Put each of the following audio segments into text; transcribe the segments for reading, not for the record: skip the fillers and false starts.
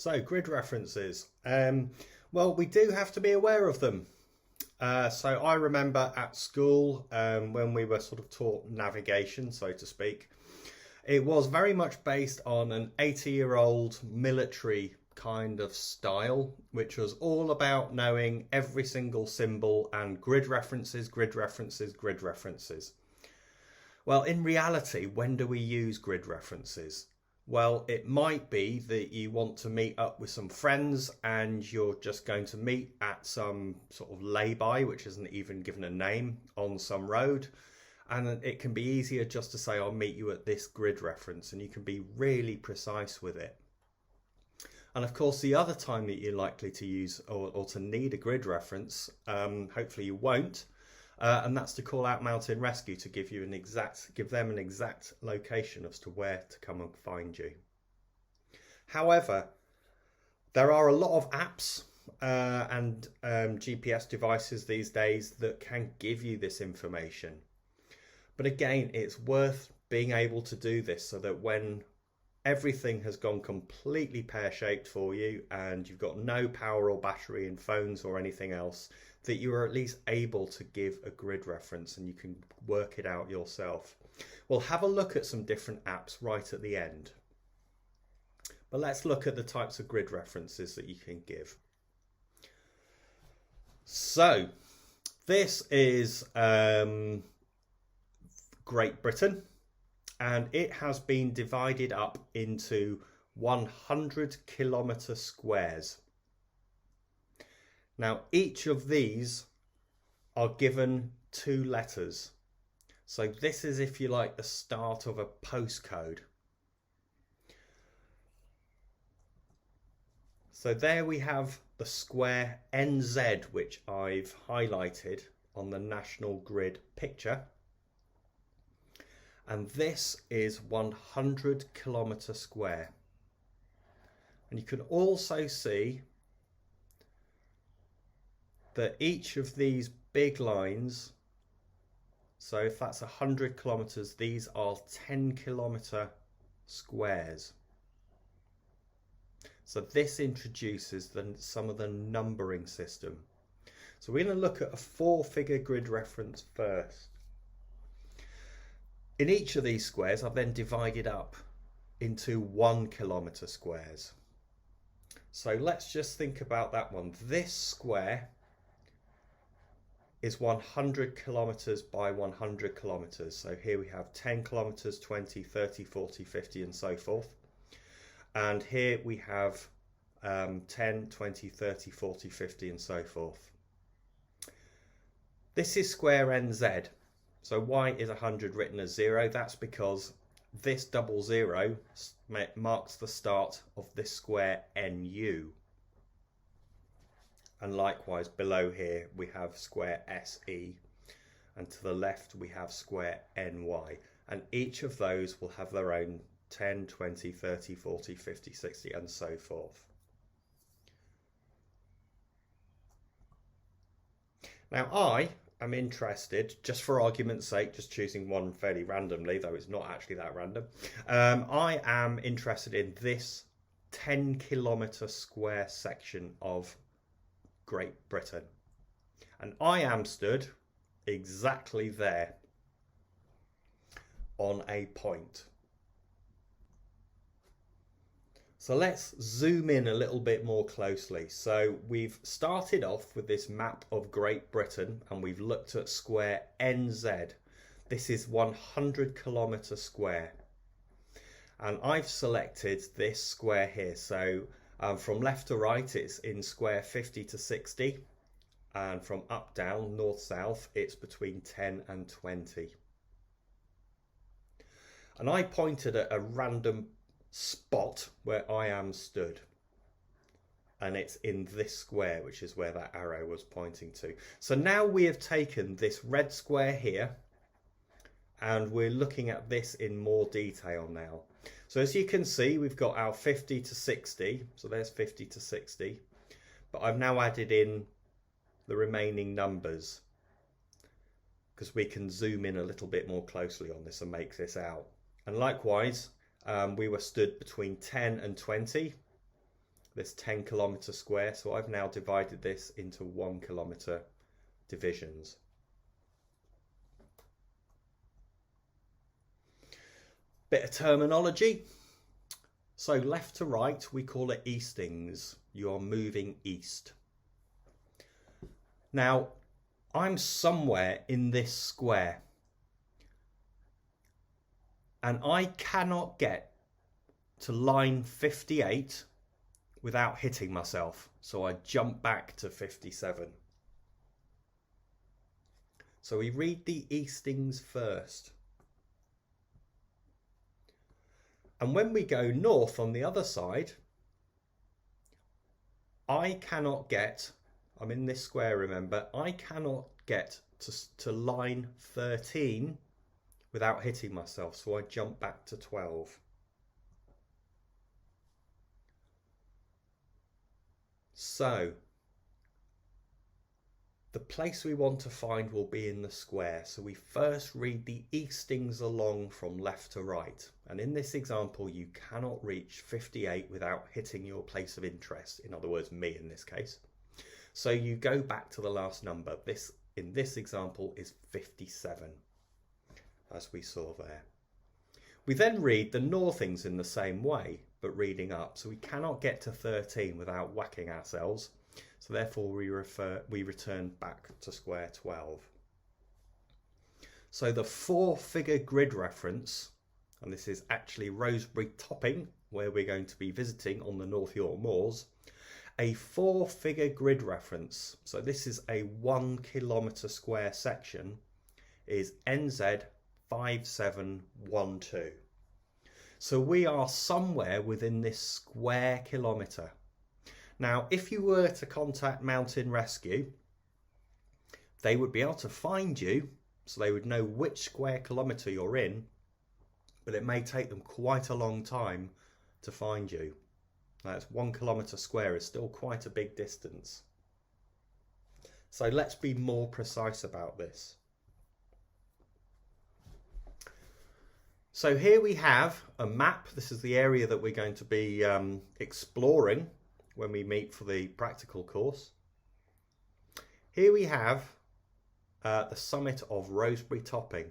So, grid references. Well, we do have to be aware of them. So, I remember at school when we were sort of taught navigation, so to speak, it was very much based on an 80-year-old military kind of style, which was all about knowing every single symbol and grid references, grid references, grid references. Well, in reality, when do we use grid references? Well, it might be that you want to meet up with some friends and you're just going to meet at some sort of lay-by, which isn't even given a name, on some road. And it can be easier just to say, I'll meet you at this grid reference, and you can be really precise with it. And of course, the other time that you're likely to use or to need a grid reference, hopefully you won't, and that's to call out Mountain Rescue to give them an exact location as to where to come and find you. However, there are a lot of apps and GPS devices these days that can give you this information. But again, it's worth being able to do this so that when everything has gone completely pear-shaped for you and you've got no power or battery in phones or anything else, that you are at least able to give a grid reference and you can work it out yourself. We'll have a look at some different apps right at the end. But let's look at the types of grid references that you can give. So this is Great Britain, and it has been divided up into 100 kilometre squares. Now, each of these are given 2 letters. So this is, if you like, the start of a postcode. So there we have the square NZ, which I've highlighted on the national grid picture. And this is 100 kilometre square. And you can also see that each of these big lines, so if that's 100 kilometres, these are 10 kilometre squares. So this introduces some of the numbering system. So we're going to look at a 4-figure grid reference first. In each of these squares, I've then divided up into 1 kilometre squares. So let's just think about that one. This square is 100 kilometres by 100 kilometres. So here we have 10 kilometres, 20, 30, 40, 50 and so forth. And here we have 10, 20, 30, 40, 50 and so forth. This is square NZ. So why is 100 written as 0? That's because this 00 marks the start of this square NU. And likewise below here we have square SE, and to the left we have square NY. And each of those will have their own 10, 20, 30, 40, 50, 60 and so forth. Now I'm interested, just for argument's sake, just choosing one fairly randomly, though it's not actually that random. I am interested in this 10 kilometre square section of Great Britain. And I am stood exactly there on a point. So let's zoom in a little bit more closely. So we've started off with this map of Great Britain and we've looked at square NZ. This is 100 kilometre square. And I've selected this square here. So from left to right, it's in square 50 to 60. And from up down, north south, it's between 10 and 20. And I pointed at a random spot where I am stood, and it's in this square, which is where that arrow was pointing to. So now we have taken this red square here and we're looking at this in more detail now. So as you can see, we've got our 50 to 60, so there's 50 to 60, but I've now added in the remaining numbers because we can zoom in a little bit more closely on this and make this out. And likewise, we were stood between 10 and 20. this 10-kilometre square. So I've now divided this into 1-kilometre divisions. Bit of terminology. So left to right, we call it eastings. You are moving east. Now, I'm somewhere in this square, and I cannot get to line 58 without hitting myself. So I jump back to 57. So we read the eastings first. And when we go north on the other side, I cannot get, I'm in this square, remember, I cannot get to line 13 without hitting myself. So I jump back to 12. So the place we want to find will be in the square. So we first read the eastings along from left to right. And in this example, you cannot reach 58 without hitting your place of interest. In other words, me in this case. So you go back to the last number. This, in this example, is 57, as we saw there. We then read the northings in the same way, but reading up. So we cannot get to 13 without whacking ourselves. So therefore we return back to square 12. So the 4-figure grid reference, and this is actually Rosebery Topping, where we're going to be visiting on the North York Moors, a 4-figure grid reference, so this is a 1-kilometre square section, is NZ 5712. So we are somewhere within this square kilometre. Now, if you were to contact Mountain Rescue, they would be able to find you, so they would know which square kilometre you're in, but it may take them quite a long time to find you. That's 1 kilometre square is still quite a big distance. So let's be more precise about this. So here we have a map. This is the area that we're going to be exploring when we meet for the practical course. Here we have the summit of Rosebery Topping.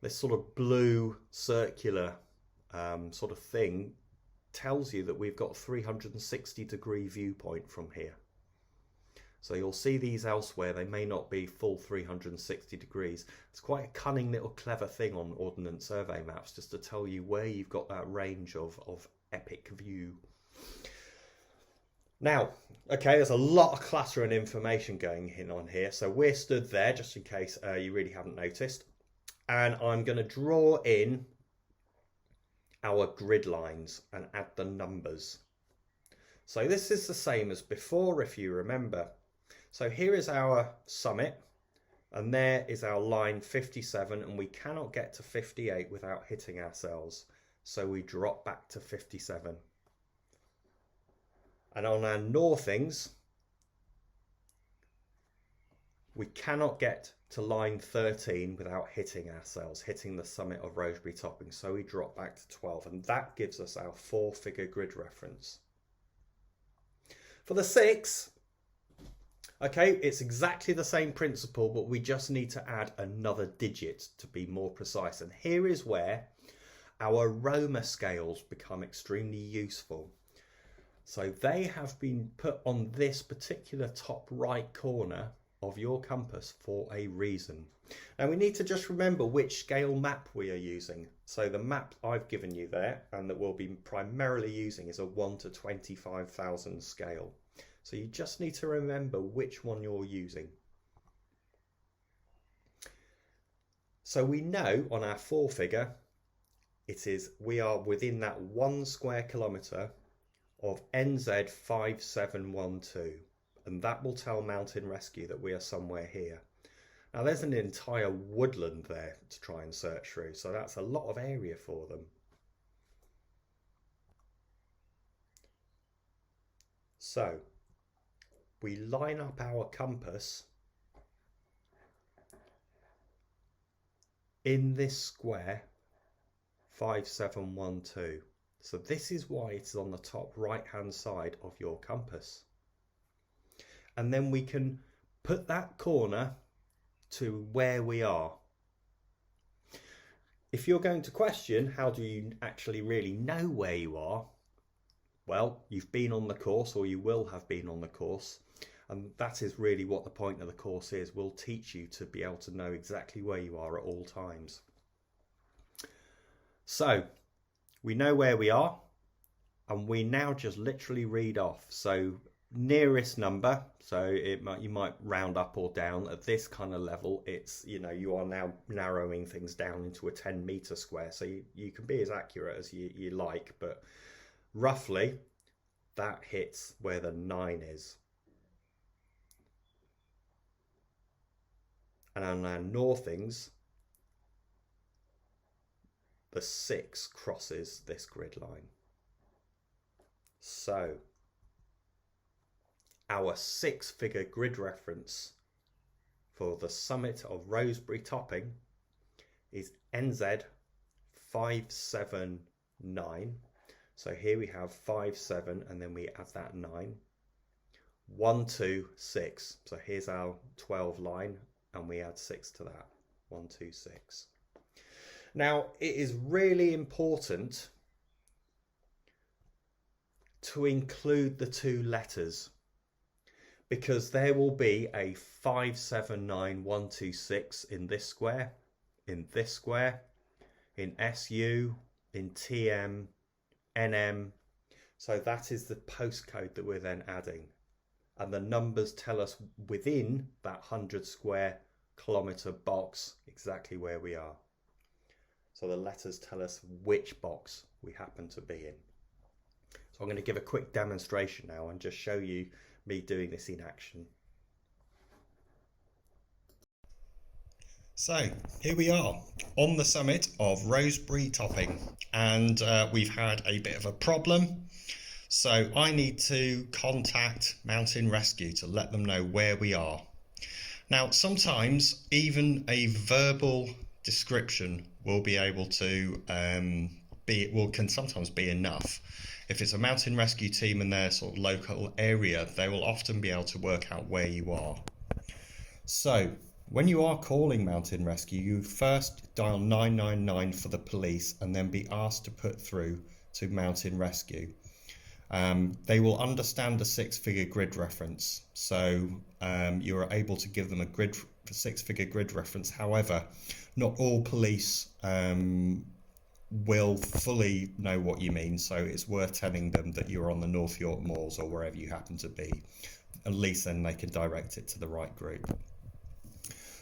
This sort of blue circular sort of thing tells you that we've got 360-degree viewpoint from here. So you'll see these elsewhere, they may not be full 360 degrees. It's quite a cunning little clever thing on Ordnance Survey maps, just to tell you where you've got that range of epic view. Now, okay, there's a lot of clutter and information going on here. So we're stood there, just in case you really haven't noticed. And I'm going to draw in our grid lines and add the numbers. So this is the same as before, if you remember. So here is our summit, and there is our line 57, and we cannot get to 58 without hitting ourselves. So we drop back to 57. And on our northings, we cannot get to line 13 without hitting ourselves, hitting the summit of Rosebery Topping. So we drop back to 12, and that gives us our 4-figure grid reference. For the 6, okay, it's exactly the same principle, but we just need to add another digit to be more precise. And here is where our Roma scales become extremely useful. So they have been put on this particular top right corner of your compass for a reason. Now we need to just remember which scale map we are using. So the map I've given you there, and that we'll be primarily using, is a 1 to 25,000 scale. So you just need to remember which one you're using. So we know on our 4-figure, we are within that 1 square kilometre of NZ 5712, and that will tell Mountain Rescue that we are somewhere here. Now there's an entire woodland there to try and search through, so that's a lot of area for them. So we line up our compass in this square 5712. So this is why it is on the top right hand side of your compass. And then we can put that corner to where we are. If you're going to question how do you actually really know where you are, well, you've been on the course, or you will have been on the course, and that is really what the point of the course is. We'll teach you to be able to know exactly where you are at all times. So we know where we are, and we now just literally read off. So nearest number, so you might round up or down. At this kind of level, it's, you are now narrowing things down into a 10-meter square, so you can be as accurate as you like, but roughly that hits where the 9 is. And on our northings, the 6 crosses this grid line. So our 6-figure grid reference for the summit of Rosebery Topping is NZ 579. So here we have 57, and then we add that 9. 1, 2, 6. So here's our 12 line, and we add 6 to that. 1, 2, 6. Now, it is really important to include the 2 letters, because there will be a 579126 in this square, in this square, in SU, in TM, NM. So that is the postcode that we're then adding. And the numbers tell us within that 100 square kilometre box exactly where we are. So the letters tell us which box we happen to be in. So I'm going to give a quick demonstration now and just show you me doing this in action. So here we are on the summit of Rosebery Topping, and we've had a bit of a problem. So I need to contact Mountain Rescue to let them know where we are. Now, sometimes even a verbal description will be able to can sometimes be enough. If it's a mountain rescue team in their sort of local area, they will often be able to work out where you are. So when you are calling Mountain Rescue, you first dial 999 for the police and then be asked to put through to Mountain Rescue. They will understand a 6-figure grid reference, so you are able to give them a 6-figure grid reference. However, not all police will fully know what you mean, so it's worth telling them that you're on the North York Moors or wherever you happen to be. At least then they can direct it to the right group.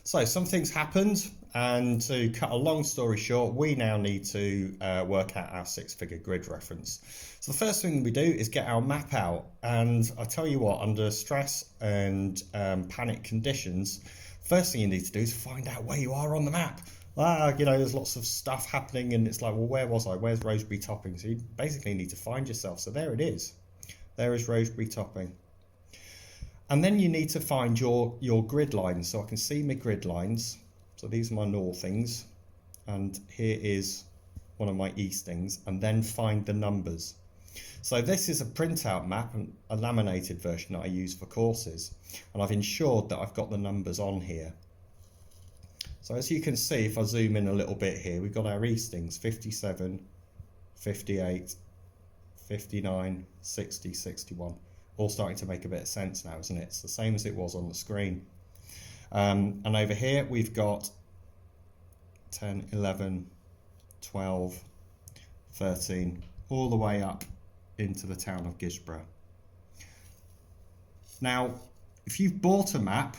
So something's happened, and to cut a long story short, we now need to work out our 6-figure grid reference. So the first thing we do is get our map out, and I tell you what, under stress and panic conditions, first thing you need to do is find out where you are on the map. There's lots of stuff happening, and it's like, well, where was I? Where's Rosebery Topping? So you basically need to find yourself. So there it is. There is Rosebery Topping. And then you need to find your grid lines. So I can see my grid lines. So these are my northings, and here is one of my eastings, and then find the numbers. So this is a printout map, a laminated version that I use for courses, and I've ensured that I've got the numbers on here. So as you can see, if I zoom in a little bit here, we've got our eastings 57, 58, 59, 60, 61. All starting to make a bit of sense now, isn't it? It's the same as it was on the screen. And over here we've got 10, 11, 12, 13, all the way up into the town of Guisborough. Now, if you've bought a map,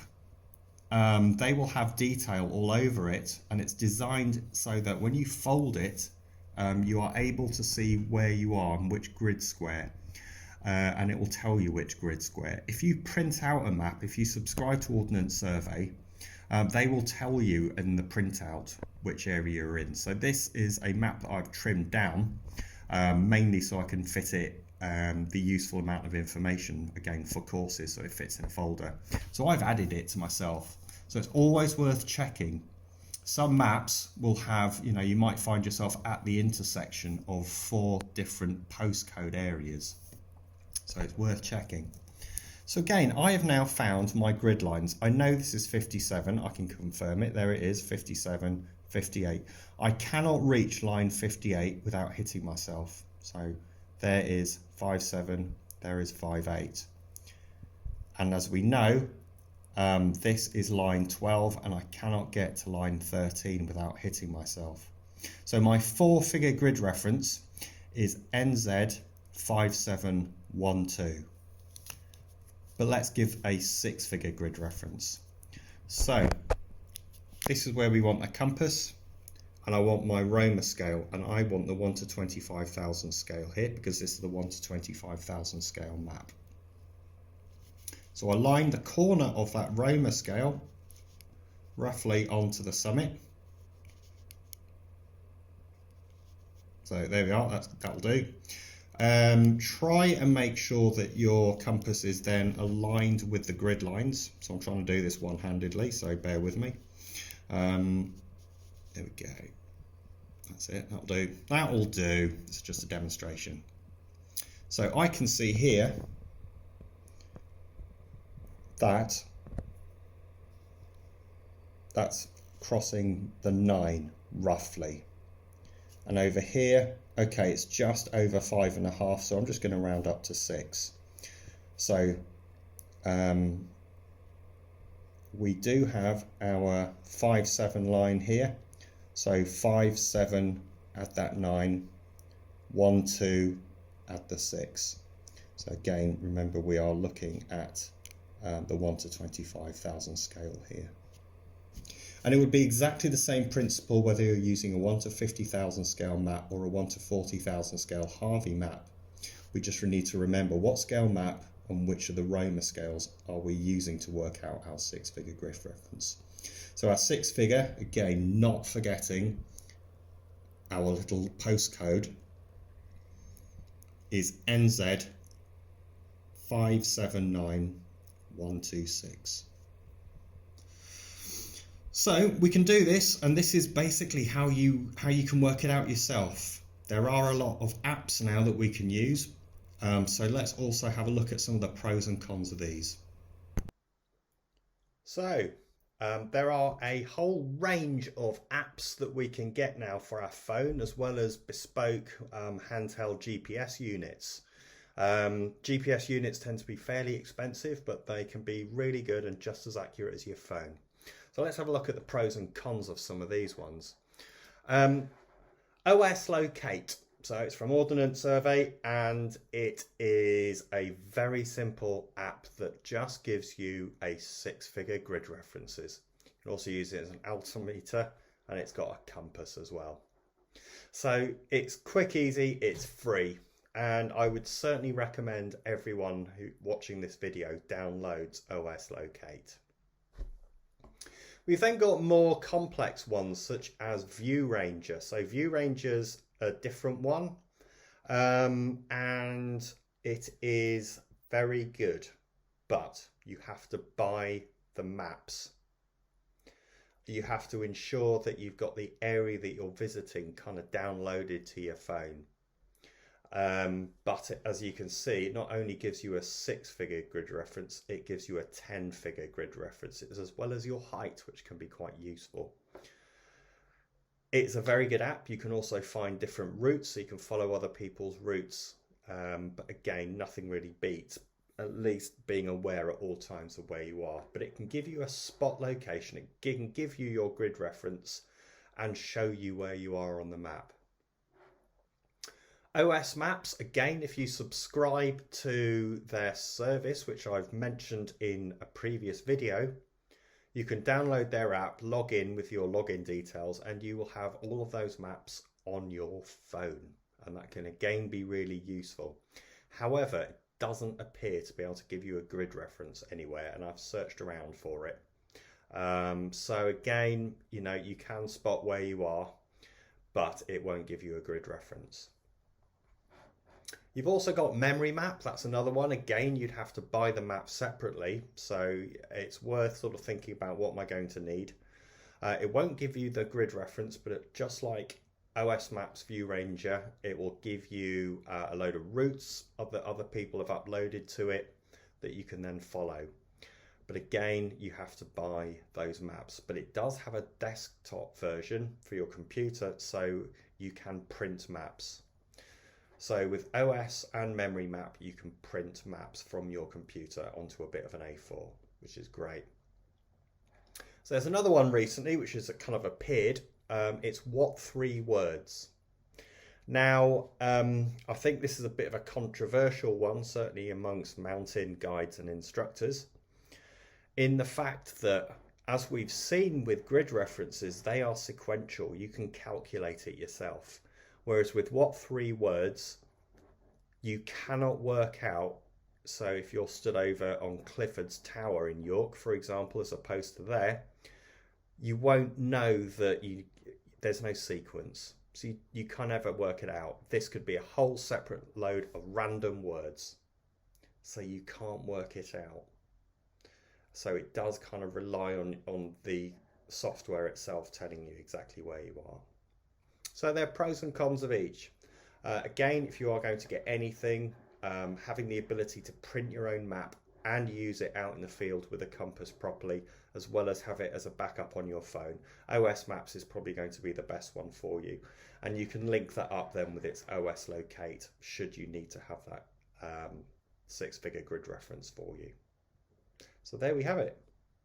they will have detail all over it, and it's designed so that when you fold it, you are able to see where you are and which grid square. And it will tell you which grid square. If you print out a map, if you subscribe to Ordnance Survey, they will tell you in the printout which area you're in. So this is a map that I've trimmed down, mainly so I can fit it the useful amount of information, again, for courses, so it fits in a folder. So I've added it to myself. So it's always worth checking. some maps will have, you might find yourself at the intersection of 4 different postcode areas. So it's worth checking. So again, I have now found my grid lines. I know this is 57, I can confirm it. There it is, 57, 58. I cannot reach line 58 without hitting myself. So there is 57, there is 58. And as we know, this is line 12 and I cannot get to line 13 without hitting myself. So my 4-figure grid reference is NZ5712. But let's give a 6-figure grid reference. So this is where we want a compass, and I want my Roma scale, and I want the 1 to 25,000 scale here because this is the 1 to 25,000 scale map. So I line the corner of that Roma scale roughly onto the summit. So there we are, that'll do. Try and make sure that your compass is then aligned with the grid lines. So I'm trying to do this one-handedly, so bear with me. There we go. That's it, that'll do. That'll do. It's just a demonstration. So I can see here that that's crossing the 9 roughly. And over here, okay, it's just over 5.5, so I'm just going to round up to 6. So we do have our 5-7 line here. So 5-7 at that 9, 1-2 at the 6. So again, remember we are looking at the 1 to 25,000 scale here. And it would be exactly the same principle whether you're using a 1 to 50,000 scale map or a 1 to 40,000 scale Harvey map. We just need to remember what scale map and which of the Roma scales are we using to work out our 6-figure grid reference. So our 6-figure, again, not forgetting our little postcode, is NZ 579126. So we can do this, and this is basically how you can work it out yourself. There are a lot of apps now that we can use, so let's also have a look at some of the pros and cons of these. So there are a whole range of apps that we can get now for our phone, as well as bespoke handheld GPS units. GPS units tend to be fairly expensive, but they can be really good and just as accurate as your phone. So let's have a look at the pros and cons of some of these ones. OS Locate. So it's from Ordnance Survey, and it is a very simple app that just gives you a 6-figure grid references. You can also use it as an altimeter, and it's got a compass as well. So it's quick, easy, it's free, and I would certainly recommend everyone who watching this video downloads OS Locate. We've then got more complex ones such as View Ranger. So View Ranger's a different one, and it is very good, but you have to buy the maps. You have to ensure that you've got the area that you're visiting kind of downloaded to your phone. But as you can see, it not only gives you a 6-figure grid reference, it gives you a 10-figure grid reference, as well as your height, which can be quite useful. It's a very good app. You can also find different routes, so you can follow other people's routes. But again, nothing really beats at least being aware at all times of where you are. But it can give you a spot location. It can give you your grid reference and show you where you are on the map. OS Maps, again, if you subscribe to their service, which I've mentioned in a previous video, you can download their app, log in with your login details, and you will have all of those maps on your phone. And that can again be really useful. However, it doesn't appear to be able to give you a grid reference anywhere, and I've searched around for it. So again, you can spot where you are, but it won't give you a grid reference. You've also got Memory Map. That's another one. Again, you'd have to buy the map separately, so it's worth sort of thinking about what am I going to need. It won't give you the grid reference, but just like OS Maps View Ranger, it will give you a load of routes that other people have uploaded to it that you can then follow. But again, you have to buy those maps. But it does have a desktop version for your computer, so you can print maps. So with OS and Memory Map, you can print maps from your computer onto a bit of an A4, which is great. So there's another one recently, which has kind of appeared. It's What 3 Words. Now, I think this is a bit of a controversial one, certainly amongst mountain guides and instructors, in the fact that, as we've seen with grid references, they are sequential. You can calculate it yourself. Whereas with What 3 Words, you cannot work out. So if you're stood over on Clifford's Tower in York, for example, as opposed to there, you won't know that there's no sequence. So you can't ever work it out. This could be a whole separate load of random words. So you can't work it out. So it does kind of rely on the software itself telling you exactly where you are. So there are pros and cons of each. Again, if you are going to get anything, having the ability to print your own map and use it out in the field with a compass properly, as well as have it as a backup on your phone, OS Maps is probably going to be the best one for you. And you can link that up then with its OS Locate should you need to have that 6-figure grid reference for you. So there we have it.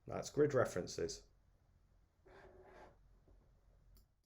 That's grid references.